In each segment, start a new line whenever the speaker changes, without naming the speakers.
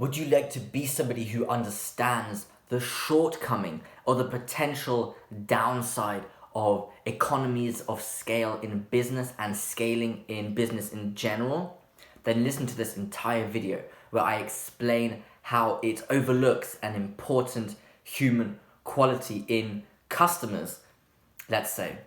Would you like to be somebody who understands the shortcoming or the potential downside of economies of scale in business and scaling in business in general? Then listen to this entire video where I explain how it overlooks an important human quality in customers, let's say.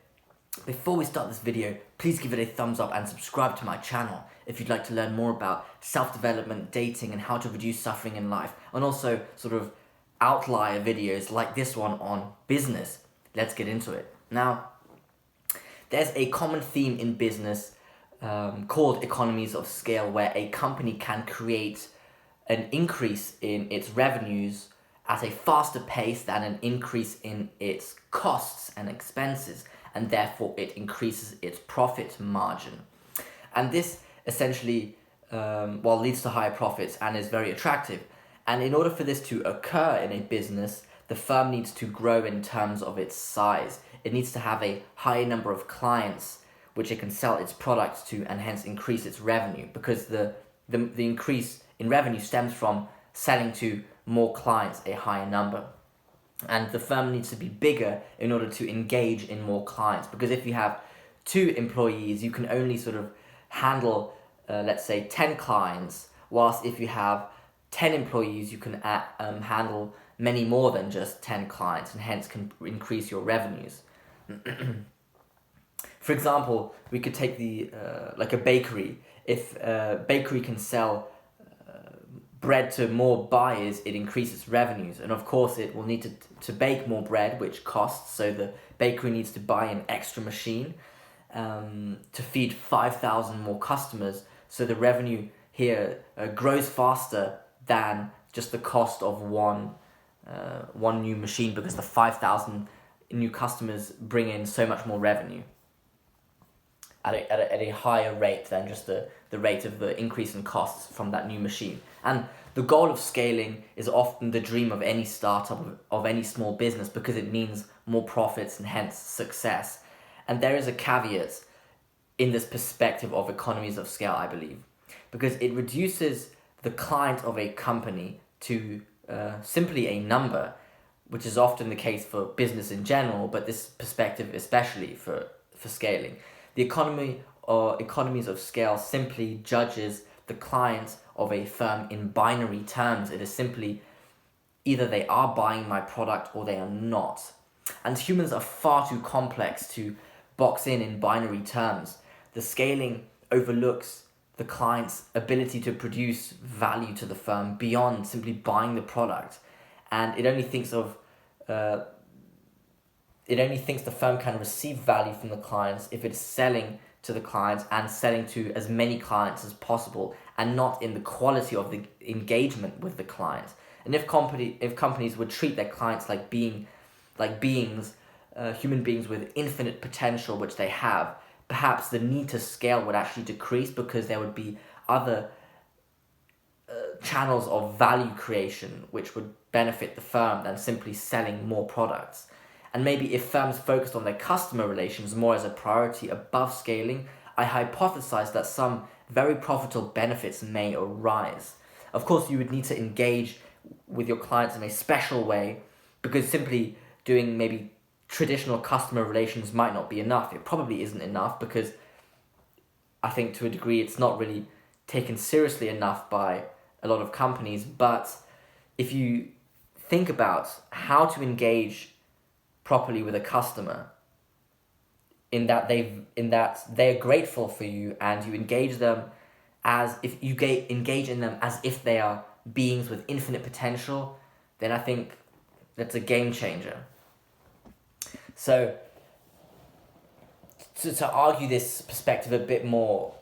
Before we start this video, please give it a thumbs up and subscribe to my channel if you'd like to learn more about self-development, dating, and how to reduce suffering in life, and also sort of outlier videos like this one on business. Let's get into it. Now, there's a common theme in business called economies of scale, where a company can create an increase in its revenues at a faster pace than an increase in its costs and expenses, and therefore it increases its profit margin. And this essentially leads to higher profits and is very attractive. And in order for this to occur in a business, the firm needs to grow in terms of its size. It needs to have a higher number of clients which it can sell its products to, and hence increase its revenue, because the increase in revenue stems from selling to more clients, a higher number. And the firm needs to be bigger in order to engage in more clients, because if you have 2 employees, you can only sort of handle, let's say, 10 clients, whilst if you have 10 employees, you can handle many more than just 10 clients, and hence can increase your revenues. For example, we could take like a bakery. If a bakery can sell bread to more buyers, it increases revenues, and of course it will need to bake more bread, which costs, so the bakery needs to buy an extra machine to feed 5,000 more customers, so the revenue here grows faster than just the cost of one new machine, because the 5,000 new customers bring in so much more revenue at a higher rate than just the rate of the increase in costs from that new machine. And the goal of scaling is often the dream of any startup, of any small business, because it means more profits and hence success. And there is a caveat in this perspective of economies of scale, I believe, because it reduces the client of a company to simply a number, which is often the case for business in general, but this perspective especially for scaling. The economy or economies of scale simply judges the clients of a firm in binary terms. It is simply either they are buying my product or they are not. And humans are far too complex to box in binary terms. The scaling overlooks the client's ability to produce value to the firm beyond simply buying the product, and it only thinks the firm can receive value from the clients if it's selling to the clients and selling to as many clients as possible, and not in the quality of the engagement with the client. And if companies would treat their clients like human beings with infinite potential, which they have, perhaps the need to scale would actually decrease, because there would be other channels of value creation which would benefit the firm than simply selling more products. And maybe if firms focused on their customer relations more as a priority above scaling, I hypothesize that some very profitable benefits may arise. Of course, you would need to engage with your clients in a special way, because simply doing maybe traditional customer relations might not be enough. It probably isn't enough, because I think to a degree it's not really taken seriously enough by a lot of companies. But if you think about how to engage properly with a customer, in that they're grateful for you, and you engage them as if you engage in them as if they are beings with infinite potential, then I think that's a game changer. So to argue this perspective a bit more,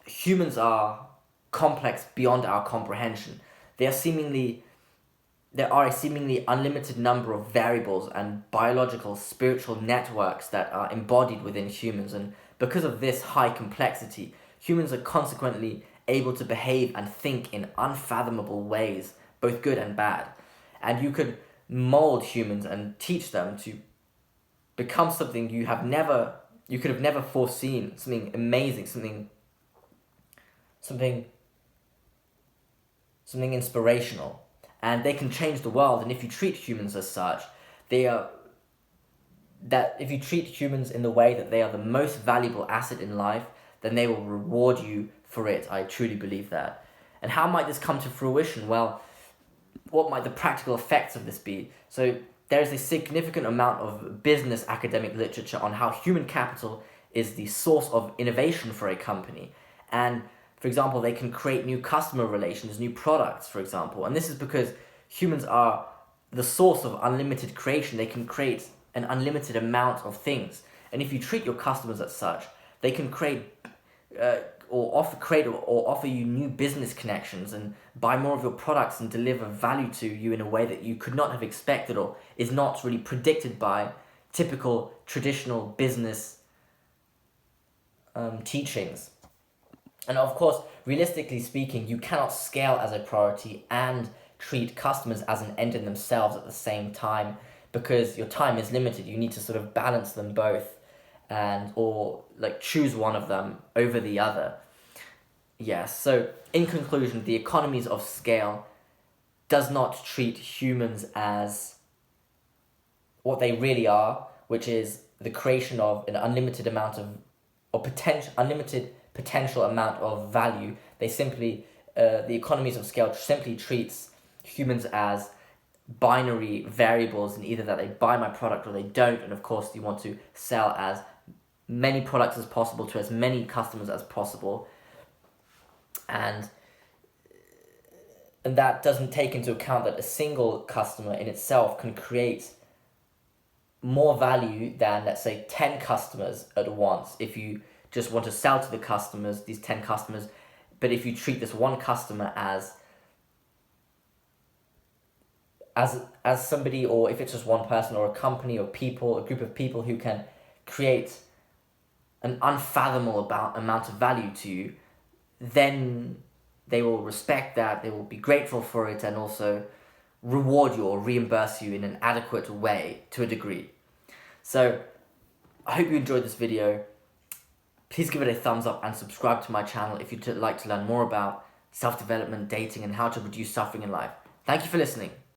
humans are complex beyond our comprehension. There are a seemingly unlimited number of variables and biological, spiritual networks that are embodied within humans, and because of this high complexity, humans are consequently able to behave and think in unfathomable ways, both good and bad. And you could mold humans and teach them to become something you could have never foreseen, something amazing, something something inspirational, and they can change the world. And if you treat humans as such, if you treat humans in the way that they are the most valuable asset in life, then they will reward you for it. I truly believe that. And how might this come to fruition? Well, what might the practical effects of this be? So there is a significant amount of business academic literature on how human capital is the source of innovation for a company. And for example, they can create new customer relations, new products, for example. And this is because humans are the source of unlimited creation. They can create an unlimited amount of things. And if you treat your customers as such, they can create or offer you new business connections and buy more of your products and deliver value to you in a way that you could not have expected or is not really predicted by typical traditional business teachings. And of course, realistically speaking, you cannot scale as a priority and treat customers as an end in themselves at the same time, because your time is limited. You need to sort of balance them both, or like choose one of them over the other. Yes, so in conclusion, the economies of scale does not treat humans as what they really are, which is the creation of an unlimited amount of, or unlimited potential amount of value. They simply, the economies of scale simply treats humans as binary variables, and either that they buy my product or they don't. And of course, you want to sell as many products as possible to as many customers as possible. And that doesn't take into account that a single customer in itself can create more value than, let's say, 10 customers at once. If you just want to sell to the customers, these 10 customers, but if you treat this one customer as somebody, or if it's just one person or a company or people, a group of people who can create an unfathomable amount of value to you, then they will respect that, they will be grateful for it, and also reward you or reimburse you in an adequate way to a degree. So I hope you enjoyed this video. Please give it a thumbs up and subscribe to my channel if you'd like to learn more about self-development, dating, and how to reduce suffering in life. Thank you for listening.